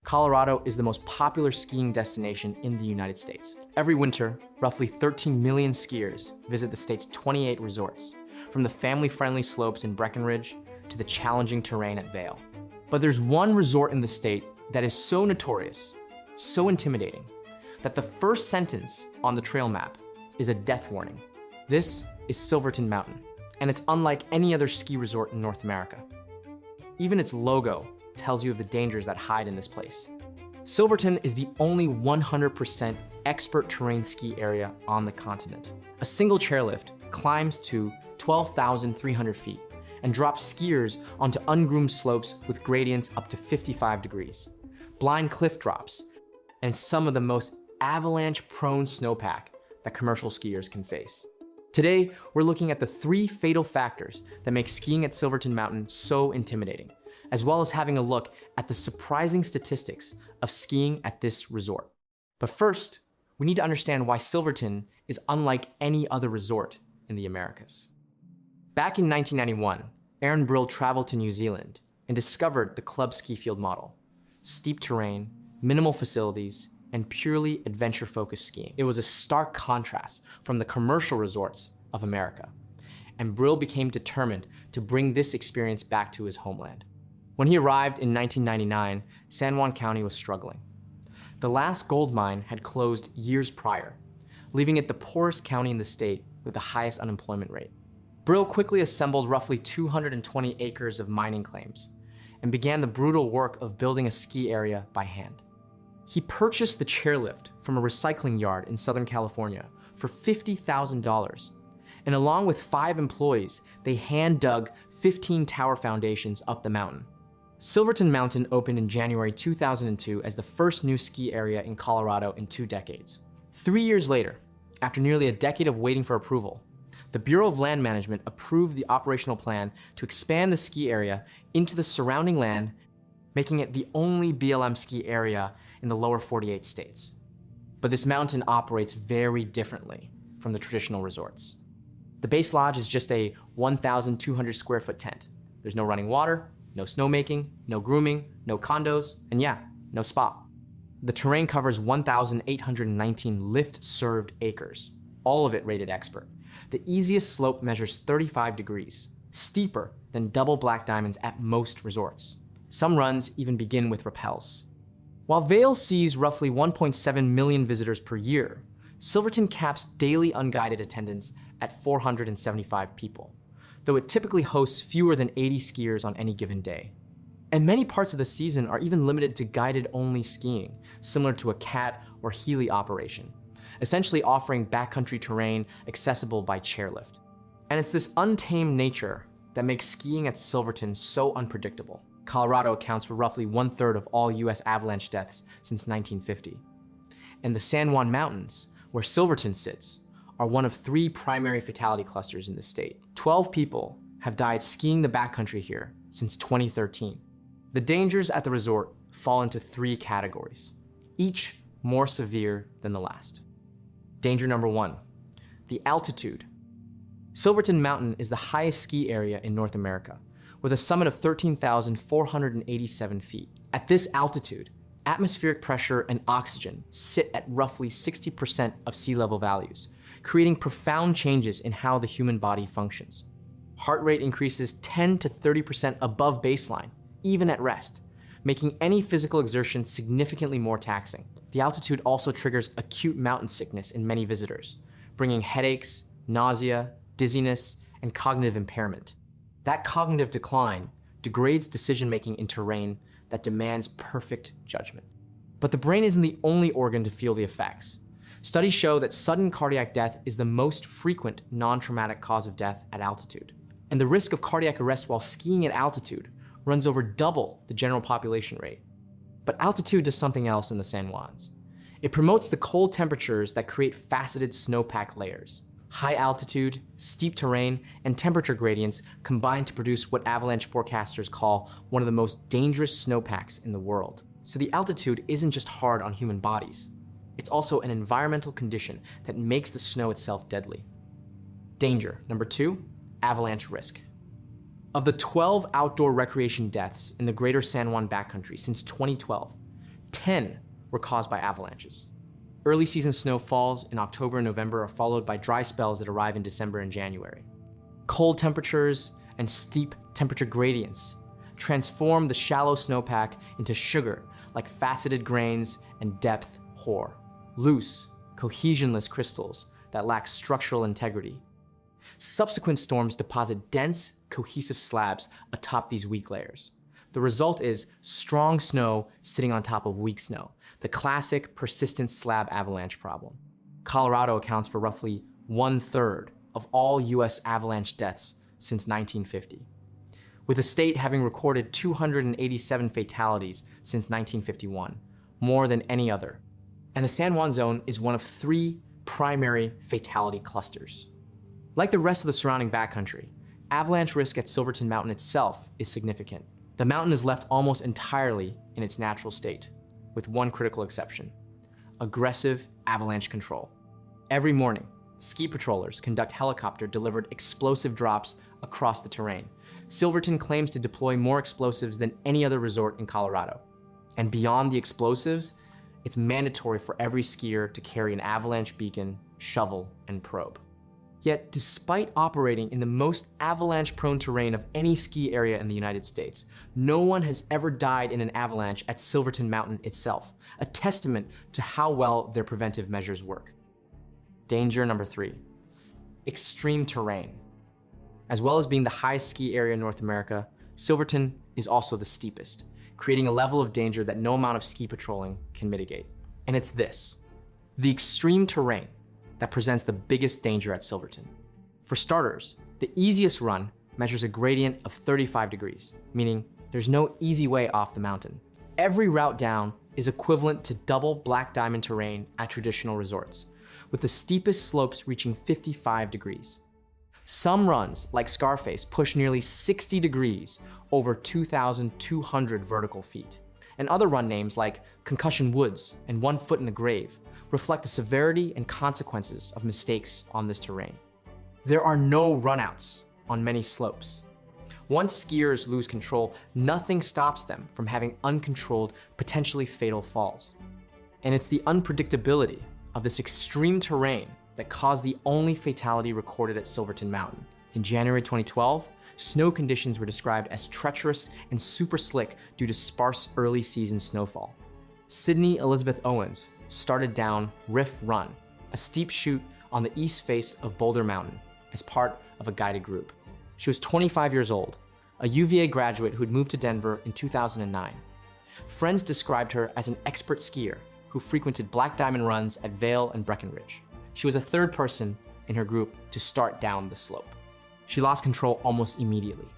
Colorado is the most popular skiing destination in the United States. Every winter, roughly 13 million skiers visit the state's 28 resorts, from the family-friendly slopes in Breckenridge to the challenging terrain at Vail. But there's one resort in the state that is so notorious, so intimidating, that the first sentence on the trail map is a death warning. This is Silverton Mountain, and it's unlike any other ski resort in North America. Even its logo tells you of the dangers that hide in this place. Silverton is the only 100% expert terrain ski area on the continent. A single chairlift climbs to 12,300 feet and drops skiers onto ungroomed slopes with gradients up to 55 degrees, blind cliff drops, and some of the most avalanche-prone snowpack that commercial skiers can face. Today, we're looking at the 3 fatal factors that make skiing at Silverton Mountain so intimidating, as well as having a look at the surprising statistics of skiing at this resort. But first, we need to understand why Silverton is unlike any other resort in the Americas. Back in 1991, Aaron Brill traveled to New Zealand and discovered the club ski field model: steep terrain, minimal facilities, and purely adventure-focused skiing. It was a stark contrast from the commercial resorts of America, and Brill became determined to bring this experience back to his homeland. When he arrived in 1999, San Juan County was struggling. The last gold mine had closed years prior, leaving it the poorest county in the state with the highest unemployment rate. Brill quickly assembled roughly 220 acres of mining claims and began the brutal work of building a ski area by hand. He purchased the chairlift from a recycling yard in Southern California for $50,000, and along with 5 employees, they hand-dug 15 tower foundations up the mountain. Silverton Mountain opened in January 2002 as the first new ski area in Colorado in 2 decades. 3 years later, after nearly a decade of waiting for approval, the Bureau of Land Management approved the operational plan to expand the ski area into the surrounding land, making it the only BLM ski area in the lower 48 states. But this mountain operates very differently from the traditional resorts. The base lodge is just a 1,200 square foot tent. There's no running water, no snowmaking, no grooming, no condos, and yeah, no spa. The terrain covers 1,819 lift-served acres, all of it rated expert. The easiest slope measures 35 degrees, steeper than double black diamonds at most resorts. Some runs even begin with rappels. While Vail sees roughly 1.7 million visitors per year, Silverton caps daily unguided attendance at 475 people, though it typically hosts fewer than 80 skiers on any given day. And many parts of the season are even limited to guided-only skiing, similar to a CAT or Healy operation, essentially offering backcountry terrain accessible by chairlift. And it's this untamed nature that makes skiing at Silverton so unpredictable. Colorado accounts for roughly 1/3 of all US avalanche deaths since 1950. And the San Juan Mountains, where Silverton sits, are one of 3 primary fatality clusters in the state. 12 people have died skiing the backcountry here since 2013. The dangers at the resort fall into 3 categories, each more severe than the last. Danger number 1, the altitude. Silverton Mountain is the highest ski area in North America, with a summit of 13,487 feet. At this altitude, atmospheric pressure and oxygen sit at roughly 60% of sea level values, creating profound changes in how the human body functions. Heart rate increases 10 to 30% above baseline, even at rest, making any physical exertion significantly more taxing. The altitude also triggers acute mountain sickness in many visitors, bringing headaches, nausea, dizziness, and cognitive impairment. That cognitive decline degrades decision-making in terrain that demands perfect judgment. But the brain isn't the only organ to feel the effects. Studies show that sudden cardiac death is the most frequent non-traumatic cause of death at altitude. And the risk of cardiac arrest while skiing at altitude runs over double the general population rate. But altitude does something else in the San Juans. It promotes the cold temperatures that create faceted snowpack layers. High altitude, steep terrain, and temperature gradients combine to produce what avalanche forecasters call one of the most dangerous snowpacks in the world. So the altitude isn't just hard on human bodies. It's also an environmental condition that makes the snow itself deadly. Danger. Number 2, avalanche risk. Of the 12 outdoor recreation deaths in the greater San Juan backcountry since 2012, 10 were caused by avalanches. Early season snowfalls in October and November are followed by dry spells that arrive in December and January. Cold temperatures and steep temperature gradients transform the shallow snowpack into sugar like faceted grains and depth ore, loose, cohesionless crystals that lack structural integrity. Subsequent storms deposit dense, cohesive slabs atop these weak layers. The result is strong snow sitting on top of weak snow, the classic persistent slab avalanche problem. Colorado accounts for roughly 1/3 of all US avalanche deaths since 1950, with the state having recorded 287 fatalities since 1951, more than any other. And the San Juan zone is one of 3 primary fatality clusters. Like the rest of the surrounding backcountry, avalanche risk at Silverton Mountain itself is significant. The mountain is left almost entirely in its natural state, with one critical exception: aggressive avalanche control. Every morning, ski patrollers conduct helicopter-delivered explosive drops across the terrain. Silverton claims to deploy more explosives than any other resort in Colorado. And beyond the explosives, it's mandatory for every skier to carry an avalanche beacon, shovel, and probe. Yet, despite operating in the most avalanche-prone terrain of any ski area in the United States, no one has ever died in an avalanche at Silverton Mountain itself, a testament to how well their preventive measures work. Danger number 3, extreme terrain. As well as being the highest ski area in North America, Silverton is also the steepest, creating a level of danger that no amount of ski patrolling can mitigate. And it's this: the extreme terrain that presents the biggest danger at Silverton. For starters, the easiest run measures a gradient of 35 degrees, meaning there's no easy way off the mountain. Every route down is equivalent to double black diamond terrain at traditional resorts, with the steepest slopes reaching 55 degrees. Some runs, like Scarface, push nearly 60 degrees over 2,200 vertical feet. And other run names like Concussion Woods and One Foot in the Grave reflect the severity and consequences of mistakes on this terrain. There are no runouts on many slopes. Once skiers lose control, nothing stops them from having uncontrolled, potentially fatal falls. And it's the unpredictability of this extreme terrain that caused the only fatality recorded at Silverton Mountain. In January 2012, snow conditions were described as treacherous and super slick due to sparse early season snowfall. Sydney Elizabeth Owens started down Riff Run, a steep chute on the east face of Boulder Mountain, as part of a guided group. She was 25 years old, a UVA graduate who had moved to Denver in 2009. Friends described her as an expert skier who frequented black diamond runs at Vail and Breckenridge. She was a 3rd person in her group to start down the slope. She lost control almost immediately.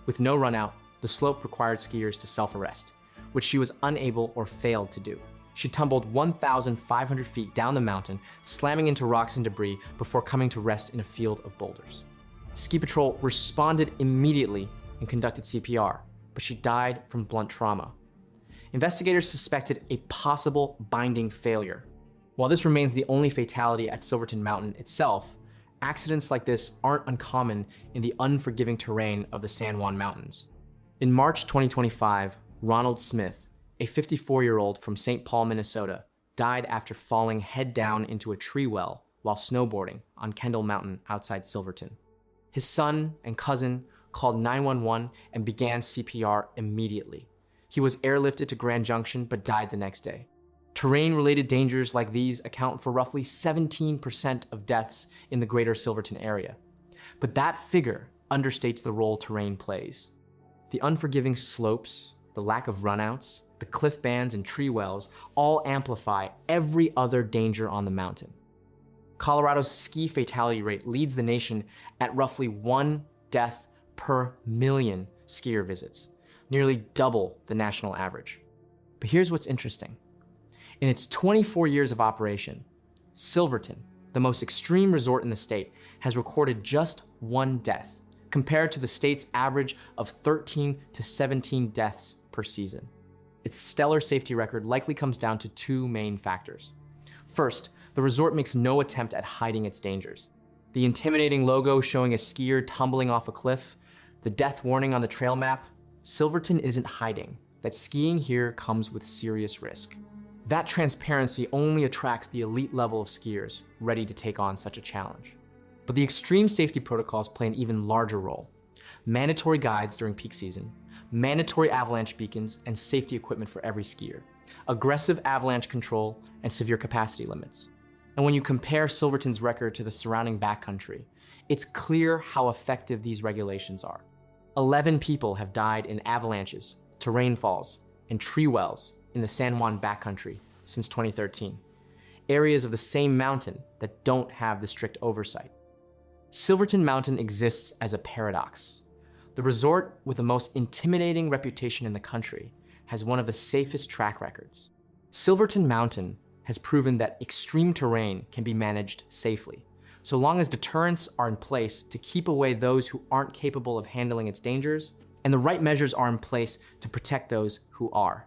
With no run out, the slope required skiers to self-arrest, which she was unable or failed to do. She tumbled 1,500 feet down the mountain, slamming into rocks and debris before coming to rest in a field of boulders. Ski Patrol responded immediately and conducted CPR, but she died from blunt trauma. Investigators suspected a possible binding failure. While this remains the only fatality at Silverton Mountain itself, accidents like this aren't uncommon in the unforgiving terrain of the San Juan Mountains. In March 2025, Ronald Smith, a 54-year-old from St. Paul, Minnesota, died after falling head down into a tree well while snowboarding on Kendall Mountain outside Silverton. His son and cousin called 911 and began CPR immediately. He was airlifted to Grand Junction but died the next day. Terrain-related dangers like these account for roughly 17% of deaths in the greater Silverton area. But that figure understates the role terrain plays. The unforgiving slopes, the lack of runouts, the cliff bands and tree wells all amplify every other danger on the mountain. Colorado's ski fatality rate leads the nation at roughly 1 death per million skier visits, nearly double the national average. But here's what's interesting. In its 24 years of operation, Silverton, the most extreme resort in the state, has recorded just 1 death, compared to the state's average of 13 to 17 deaths per season. Its stellar safety record likely comes down to 2 main factors. First, the resort makes no attempt at hiding its dangers. The intimidating logo showing a skier tumbling off a cliff, the death warning on the trail map, Silverton isn't hiding that skiing here comes with serious risk. That transparency only attracts the elite level of skiers ready to take on such a challenge. But the extreme safety protocols play an even larger role. Mandatory guides during peak season, mandatory avalanche beacons, and safety equipment for every skier, aggressive avalanche control, and severe capacity limits. And when you compare Silverton's record to the surrounding backcountry, it's clear how effective these regulations are. 11 people have died in avalanches, terrain falls, and tree wells in the San Juan backcountry since 2013, areas of the same mountain that don't have the strict oversight. Silverton Mountain exists as a paradox. The resort with the most intimidating reputation in the country has one of the safest track records. Silverton Mountain has proven that extreme terrain can be managed safely, so long as deterrents are in place to keep away those who aren't capable of handling its dangers, and the right measures are in place to protect those who are.